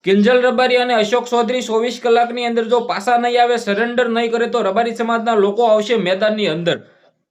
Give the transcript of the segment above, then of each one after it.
કિંજલ રબારી અને અશોક ચૌધરી 24 કલાકની અંદર જો પાછા નહીં આવે, સરેન્ડર નહીં કરે તો રબારી સમાજના લોકો આવશે મેદાનની અંદર.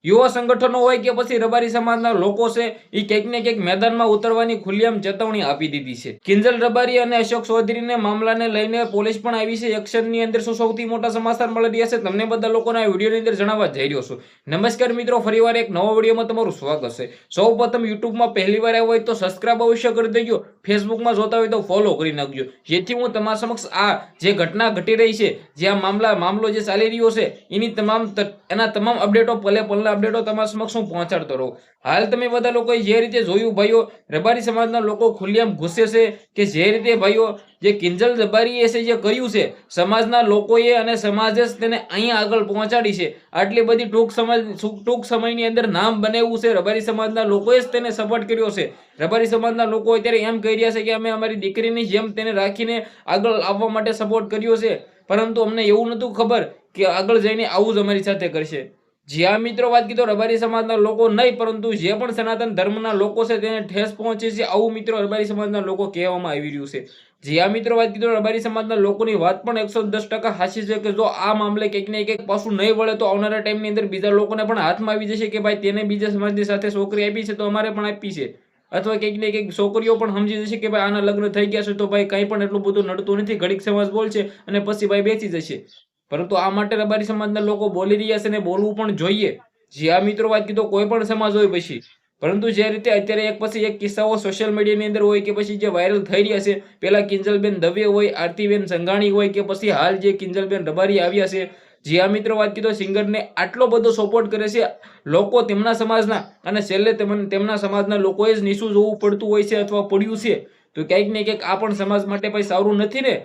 યુવા સંગઠનો હોય કે પછી રબારી સમાજના લોકો છે, એ ક્યાંક ને ક્યાંક મેદાનમાં ઉતરવાની ખુલ્લેઆમ ચેતવણી આપી દીધી છે. કિંજલ રબારી અને અશોક ચૌધરીને મામલાને લઈને પોલીસ પણ આવી છે એક્શનની અંદર. શું સૌથી મોટા સમાચાર મળી રહ્યા છે તમને બધા લોકોને આ વિડીયોની અંદર જણાવવા જઈ રહ્યો છું. નમસ્કાર મિત્રો, ફરીવાર એક નવો વિડીયોમાં તમારું સ્વાગત છે. સૌપ્રથમ યુટ્યુબમાં પહેલી વાર આવ્યો હોય તો સબસ્ક્રાઇબ અવશ્ય કરી દેજો. ફેસબુકમાં જોતા હોય તો ફોલો કરી નાખજો, જેથી હું તમારા સમક્ષ આ જે ઘટના ઘટી રહી છે, જે આ મામલો જે ચાલી રહ્યો છે, એની તમામ અપડેટો પલે પલના અપડેટો તમારા સમક્ષ હું પહોંચાડતો રહું. હાલ તમે બધા લોકોએ જે રીતે જોયું ભાઈઓ, રબારી સમાજના લોકો ખુલ્લેઆમ ગુસ્સે છે કે જે રીતે ભાઈઓ જે કિંજલ રબારીએ છે જે કર્યું છે, સમાજના લોકોએ અને સમાજે તેને અહીંયા આગળ પહોંચાડી છે. આટલી બધી ટૂંક સમયની અંદર નામ બનાવ્યું છે. રબારી સમાજના લોકોએ જ તેને સપોર્ટ કર્યો છે. રબારી સમાજના લોકો અત્યારે એમ કહી રહ્યા છે કે અમે અમારી દીકરીની જેમ તેને રાખીને આગળ આવવા માટે સપોર્ટ કર્યો છે, પરંતુ અમને એવું નહોતું ખબર કે આગળ જઈને આવું જ અમારી સાથે કરશે. જ્યાં મિત્રો વાત કીધો રબારી સમાજના લોકો નહીં, પરંતુ જે પણ સનાતન ધર્મના લોકો છે તેને ઠેસ પહોંચે છે, આવું મિત્રો રબારી સમાજના લોકો કહેવામાં આવી રહ્યું છે. જ્યાં મિત્રો વાત કીધો રબારી સમાજના લોકોની વાત પણ 110% સાચી છે કે જો આ મામલે કંઈક ને કંઈક પાછું નહીં વળે તો આવનારા ટાઈમની અંદર બીજા લોકોને પણ હાથમાં આવી જશે કે ભાઈ તેને બીજા સમાજની સાથે છોકરી આપી છે તો અમારે પણ આપી છે, અથવા કંઈક ને કંઈક છોકરીઓ પણ સમજી જશે કે ભાઈ આના લગ્ન થઈ ગયા છે તો ભાઈ કંઈ પણ એટલું બધું નડતું નથી, ઘડીક સમાજ બોલશે અને પછી ભાઈ બેસી જશે. પરંતુ આ માટે રબારી સમાજના લોકો બોલી રહ્યા છે ને બોલવું પણ જોઈએ. જ્યાં મિત્રો વાત કીધો કોઈ પણ સમાજ હોય પછી, પરંતુ જે રીતે અત્યારે એક પછી એક કિસ્સાઓ સોશિયલ મીડિયાની અંદર હોય કે પછી જે વાયરલ થઈ રહ્યા છે, પેલા કિંજલબેન દવે હોય, આરતીબેન સંઘાણી હોય કે પછી હાલ જે કિંજલબેન રબારી આવ્યા છે, જ્યાં મિત્રો વાત કીધો સિંગરને આટલો બધો સપોર્ટ કરે છે લોકો તેમના સમાજના, અને છેલ્લે તેમના સમાજના લોકોએ જ નીચું જોવું પડતું હોય છે અથવા પડ્યું છે, તો ક્યાંક ને ક્યાંક આ પણ સમાજ માટે ભાઈ સારું નથી ને.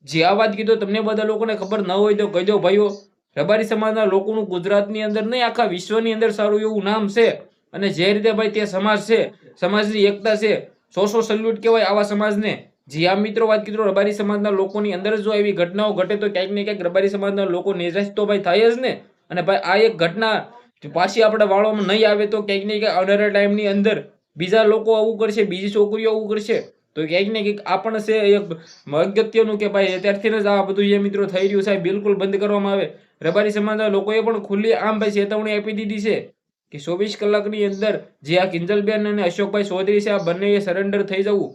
જે આ વાત કીધો તમને બધા લોકોને ખબર ન હોય તો કહી દો ભાઈઓ, રબારી સમાજના લોકોનું ગુજરાતની અંદર નહીં આખા વિશ્વની અંદર સારું એવું નામ છે. અને જે રીતે ભાઈ તે સમાજ છે, સમાજની એકતા છે, 100 સલ્યુટ કહેવાય આવા સમાજને. જે આ મિત્રો વાત કીધો રબારી સમાજના લોકોની અંદર જો એવી ઘટનાઓ ઘટે તો ક્યાંક ને ક્યાંક રબારી સમાજના લોકો નિરાશ તો ભાઈ થાય જ ને. અને ભાઈ આ એક ઘટના પાછી આપણે વાળવામાં નહીં આવે તો ક્યાંક ને ક્યાંક આવનારા ટાઈમની અંદર બીજા લોકો આવું કરશે, બીજી છોકરીઓ આવું કરશે, તો ક્યાંક ને ક્યાંક આ પણ છે એક અગત્યનું કે ભાઈ અત્યારથી જ આ બધું જે મિત્રો થઈ રહ્યું છે બિલકુલ બંધ કરવામાં આવે. રબારી સમાજના લોકોએ પણ ખુલ્લી આમ ભાઈ ચેતવણી આપી દીધી છે કે 24 કલાકની અંદર જે આ કિંજલબેન અને અશોકભાઈ ચૌધરી છે, આ બંને સરેન્ડર થઈ જવું.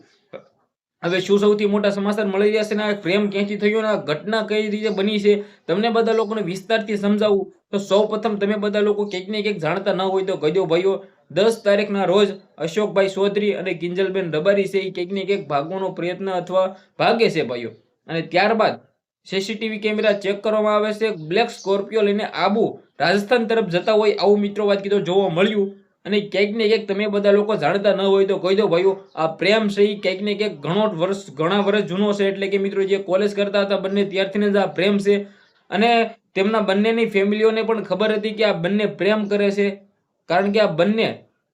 હવે શું સૌથી મોટા સમાચાર મળી રહ્યા છે ને આ પ્રેમ ક્યાંથી થયો ને આ ઘટના કઈ રીતે બની છે તમને બધા લોકોને વિસ્તારથી સમજાવું તો સૌપ્રથમ તમે બધા લોકો ક્યાંક ને ક્યાંક જાણતા ન હોય તો કહી દો ભાઈઓ, 10 તારીખના રોજ અશોકભાઈ ચૌધરી અને કિંજલબેન રબારી છે એ ક્યાંક ને ક્યાંક ભાગવાનો પ્રયત્ન અથવા ભાગે છે ભાઈઓ. અને ત્યારબાદ સીસીટીવી કેમેરા ચેક કરવામાં આવે છે, બ્લેક સ્કોર્પિયો લઈને આબુ રાજસ્થાન તરફ જતા હોય આવું મિત્રો વાત કીધો જોવા મળ્યું. અને ક્યાંક ને ક્યાંક તમે બધા લોકો જાણતા ન હોય તો કહી દો ભાઈઓ, આ પ્રેમ છે એ ક્યાંક ને ક્યાંક ઘણા વર્ષ જૂનો છે. એટલે કે મિત્રો જે કોલેજ કરતા હતા બંને ત્યારથી જ આ પ્રેમ છે. અને તેમના બંનેની ફેમિલીઓને પણ ખબર હતી કે આ બંને પ્રેમ કરે છે, કારણ કે આ બંને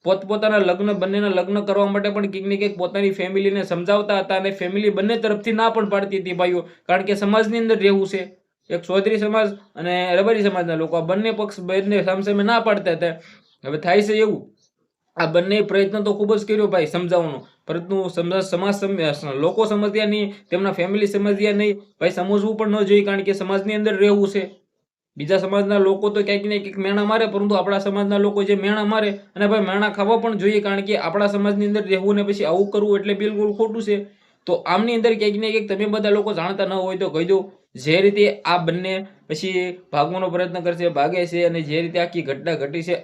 પોતપોતાના બંનેના લગ્ન કરવા માટે પણ ક્યાંક ને ક્યાંક પોતાની ફેમિલીને સમજાવતા હતા, અને ફેમિલી બંને તરફથી ના પણ પાડતી હતી ભાઈઓ, કારણ કે સમાજની અંદર રહેવું છે. એક ચૌધરી સમાજ અને રબારી સમાજના લોકો આ બંને પક્ષ બંને સામસામે ના પાડતા હતા. હવે થાય છે એવું, આ બંને પ્રયત્ન તો ખૂબ જ કર્યો ભાઈ સમજાવવાનો, પરંતુ લોકો સમજ્યા નહીં, તેમના ફેમિલી સમજ્યા નહીં. ભાઈ સમજવું પણ ન જોઈએ, કારણ કે સમાજની અંદર રહેવું છે. બીજા સમાજના લોકો તો ક્યાંક ને ક્યાંક મેણા મારે, પરંતુ આપણા સમાજના લોકો જે મેણા મારે અને ભાઈ મેણા ખાવા પણ જોઈએ, કારણ કે આપણા સમાજની અંદર રહેવું ને પછી આવું કરવું એટલે બિલકુલ ખોટું છે. તો આમની અંદર ક્યાંક ને ક્યાંક તમે બધા લોકો જાણતા ન હોય તો કહી દો, જે રીતે આ બંને પછી ભાગવાનો પ્રયત્ન કરશે, ભાગે છે, અને જે રીતે આખી ઘટના ઘટી છે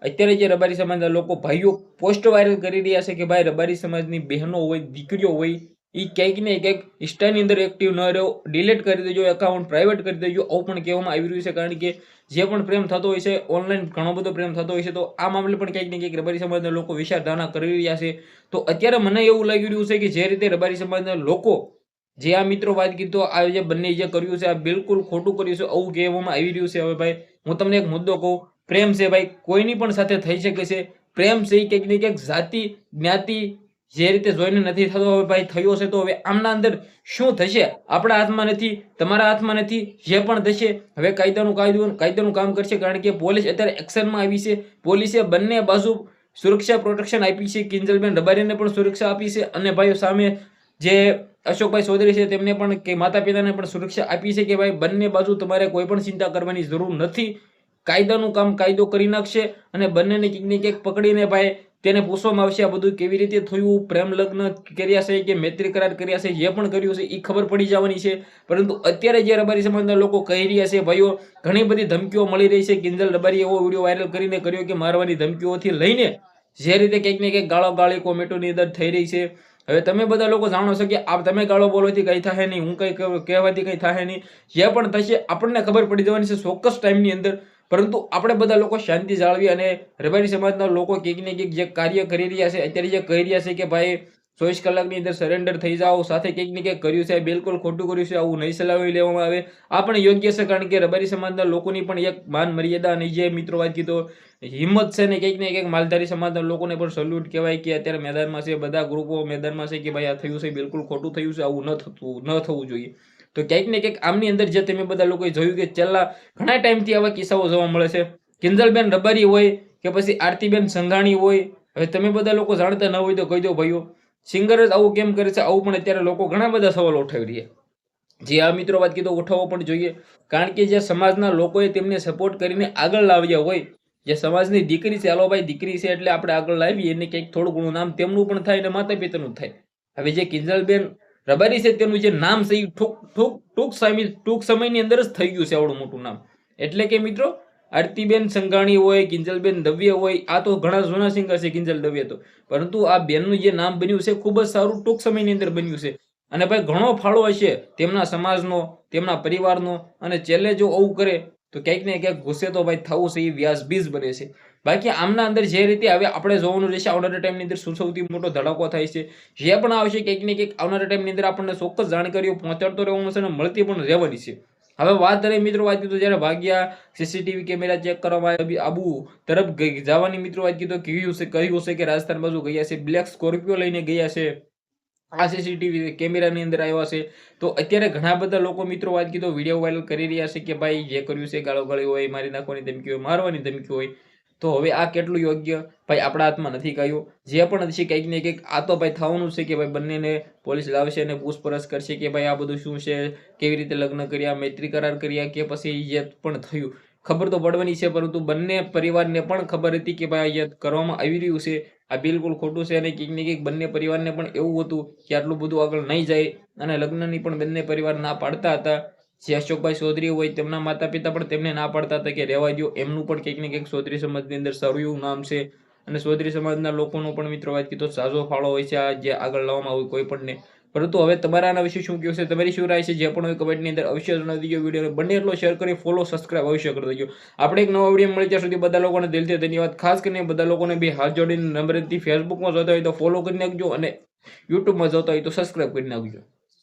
અત્યારે જે રબારી સમાજના લોકો ભાઈઓ પોસ્ટ વાયરલ કરી રહ્યા છે કે ભાઈ રબારી સમાજની બહેનો હોય, દીકરીઓ હોય, એ ક્યાંક ને ક્યાંક ઇન્સ્ટાની અંદર એક્ટિવ ન રહ્યો, ડિલીટ કરી દેજો, એકાઉન્ટ પ્રાઇવેટ કરી દેજો, આવું પણ કહેવામાં આવી રહ્યું છે. કારણ કે જે પણ પ્રેમ થતો હોય છે ઓનલાઈન, ઘણો બધો પ્રેમ થતો હોય છે, તો આ મામલે પણ ક્યાંક ને ક્યાંક રબારી સમાજના લોકો વિચારધારણા કરી રહ્યા છે. તો અત્યારે મને એવું લાગી રહ્યું છે કે જે રીતે રબારી સમાજના લોકો જે આ મિત્રો વાત કીધો આ જે બંને જે કર્યું છે આ બિલકુલ ખોટું કર્યું છે આવું કહેવામાં આવી રહ્યું છે. હવે ભાઈ હું તમને એક મુદ્દો કહું, પ્રેમ છે ભાઈ કોઈની પણ સાથે થઈ શકે છે. પ્રેમ છે એ ક્યાંક ને ક્યાંક જાતિ જ્ઞાતિ જે રીતે જોઈને નથી થતો, હવે ભાઈ થયો છે તો હવે આમના અંદર શું થશે આપણા હાથમાં નથી, તમારા હાથમાં નથી. જે પણ થશે હવે કાયદાનું કામ કરશે, કારણ કે પોલીસ અત્યારે એક્શનમાં આવી છે. પોલીસે બંને બાજુ સુરક્ષા પ્રોટેક્શન આપી છે, કિંજલબેન રબારીને પણ સુરક્ષા આપી છે, અને ભાઈઓ સામે જે અશોકભાઈ ચૌધરી છે તેમને પણ કે માતા પિતાને પણ સુરક્ષા આપી છે કે ભાઈ બંને બાજુ તમારે કોઈ પણ ચિંતા કરવાની જરૂર નથી, કાયદાનું કામ કાયદો કરી નાખશે અને બંનેને ક્યાંક ને ક્યાંક પકડીને ભાઈ તેને પૂછવામાં આવશે આ બધું કેવી રીતે થયું, પ્રેમ લગ્ન કર્યા છે કે મૈત્રી કરાર કર્યા છે, જે પણ કર્યું છે એ ખબર પડી જવાની છે. પરંતુ અત્યારે જે રબારી સમાજના લોકો કહી રહ્યા છે ભાઈઓ ઘણી બધી ધમકીઓ મળી રહી છે. કિંજલ રબારી એવો વિડીયો વાયરલ કરીને કર્યો કે મારવાની ધમકીઓથી લઈને જે રીતે કંઈક ને કંઈક ગાળો ગાળી કોમેન્ટોની અંદર થઈ રહી છે. હવે તમે બધા લોકો જાણો છો કે આ તમે ગાળો બોલવાથી કંઈ થાય નહીં, હું કંઈ કહેવાથી કંઈ થાય નહીં, જે પણ થશે આપણને ખબર પડી જવાની છે ચોક્કસ ટાઈમની અંદર. પરંતુ આપણે બધા લોકો શાંતિ જાળવી અને રબારી સમાજના લોકો કંઈક ને કંઈક જે કાર્ય કરી રહ્યા છે અત્યારે જે કહી રહ્યા છે કે ભાઈ 24 કલાકની અંદર સરેન્ડર થઈ જાઓ, સાથે કંઈક ને કંઈક કર્યું છે બિલકુલ ખોટું કર્યું છે, આવું નહીં ચલાવી લેવામાં આવે. આ પણ યોગ્ય છે, કારણ કે રબારી સમાજના લોકોની પણ એક માન મર્યાદા અને જે મિત્રો વાત કીધો હિંમત છે ને કંઈક ને કંઈક માલધારી સમાજના લોકોને પણ સલ્યુટ કહેવાય કે અત્યારે મેદાનમાં છે, બધા ગ્રુપો મેદાનમાં છે કે ભાઈ આ થયું છે બિલકુલ ખોટું થયું છે, આવું ન થવું જોઈએ. તો ક્યાંક ને ક્યાંક આમની અંદર જે તમે બધા લોકોએ જોયું કે છેલ્લા ઘણા ટાઈમથી આવા કિસ્સાઓ જોવા મળે છે. કિંજલબેન રબારી હોય કે પછી આરતીબેન સંઘાણી હોય, હવે તમે બધા લોકો જાણતા ન હોય તો કહી દો ભાઈઓ, સિંગર જ આવું કેમ કરે છે, આવું પણ અત્યારે લોકો ઘણા બધા સવાલો ઉઠાવી રહ્યા. જે આ મિત્રો વાત કીધો ઉઠાવવો પણ જોઈએ, કારણ કે જે સમાજના લોકોએ તેમને સપોર્ટ કરીને આગળ લાવ્યા હોય, જે સમાજની દીકરી છે, હાલો ભાઈ દીકરી છે એટલે આપણે આગળ લાવીએ એને કંઈક થોડું ઘણું નામ તેમનું પણ થાય અને માતા પિતાનું થાય. હવે જે કિંજલબેન રબારી છે તેનું જે નામ છે એ ટૂંક સમયની અંદર જ થઈ ગયું છે આવડું મોટું નામ. એટલે કે મિત્રો આરતીબેન સંઘાણી હોય, કિંજલબેન દવે હોય, આ તો ઘણા જૂના સિંગર છે કિંજલ દવે તો, પરંતુ આ બેનનું જે નામ બન્યું છે ખૂબ જ સારું ટૂંક સમયની અંદર બન્યું છે. અને ભાઈ ઘણો ફાળો હશે તેમના સમાજનો, તેમના પરિવારનો, અને છેલ્લે જો આવું કરે તો ક્યાંક ને ક્યાંક ગુસ્સે તો ભાઈ થવું છે એ વ્યાજબી જ બને છે. બાકી આમના અંદર જે રીતે હવે આપણે જોવાનું રહેશે આવનારા ટાઈમની અંદર શું સૌથી મોટો ધડાકો થાય છે, જે પણ આવશે કંઈક ને કંઈક આવનારા ટાઈમની અંદર આપણને ચોક્કસ જાણકારીઓ પહોંચાડતો રહેવાનું છે અને મળતી પણ રહેવાની છે. હવે વાત કરીએ મિત્રો વાત કીધું જ્યારે ભાગ્યા સીસીટીવી કેમેરા ચેક કરવામાં આબુ તરફ જવાની મિત્રો વાત કીધું કહ્યું છે કે રાજસ્થાન બાજુ ગયા છે, બ્લેક સ્કોર્પિયો લઈને ગયા છે, આ સીસીટીવી કેમેરાની અંદર આવ્યા છે. તો અત્યારે ઘણા બધા લોકો મિત્રો વાત કીધો વિડીયો વાયરલ કરી રહ્યા છે કે ભાઈ જે કર્યું છે ગાળો ગાળી હોય, મારી નાખવાની ધમકી હોય, મારવાની ધમકી હોય. તો હવે આ કેટલું યોગ્ય ભાઈ આપણા હાથમાં નથી કાયું. જે પણ છે કંઈક ને કંઈક આ તો ભાઈ થવાનું છે કે ભાઈ બંનેને પોલીસ લાવશે અને પૂછપરછ કરશે કે ભાઈ આ બધું શું છે, કેવી રીતે લગ્ન કર્યા, મૈત્રી કરાર કર્યા કે પછી જે પણ થયું ખબર તો પડવાની છે. પરંતુ બંને પરિવારને પણ ખબર હતી કે ભાઈ આ કરવામાં આવી રહ્યું છે આ બિલકુલ ખોટું છે, અને કંઈક ને કંઈક બંને પરિવારને પણ એવું હતું કે આટલું બધું આગળ નહીં જાય, અને લગ્નની પણ બંને પરિવાર ના પાડતા હતા. જે અશોકભાઈ ચૌધરી હોય તેમના માતા પિતા પણ તેમને ના પાડતા હતા કે રહેવા દો, એમનું પણ કંઈક ને કંઈક ચૌધરી સમાજની અંદર સારું એવું નામ છે, અને ચૌધરી સમાજના લોકોનો પણ મિત્રો વાત કીધો સાજો ફાળો હોય છે આ જે આગળ લાવવામાં હોય કોઈ પણ ને. પરંતુ હવે તમારા આના વિશે શું કહ્યું છે, તમારી શું રાય છે, જે પણ હોય કમેન્ટની અંદર અવશ્ય જણાવી દેજો. વિડીયોને બંને એટલો શેર કરી ફોલો સબસ્ક્રાઇબ અવશ્ય કરી દેજો. આપણે એક નવો વિડીયો મળી ત્યાં સુધી બધા લોકોને દિલથી ધન્યવાદ. ખાસ કરીને બધા લોકોને બી હાથ જોડીને નમ્રતાથી ફેસબુકમાં જોતા હોય તો ફોલો કરી નાખજો, અને યુટ્યુબમાં જોતા હોય તો સબસ્ક્રાઇબ કરી નાખજો.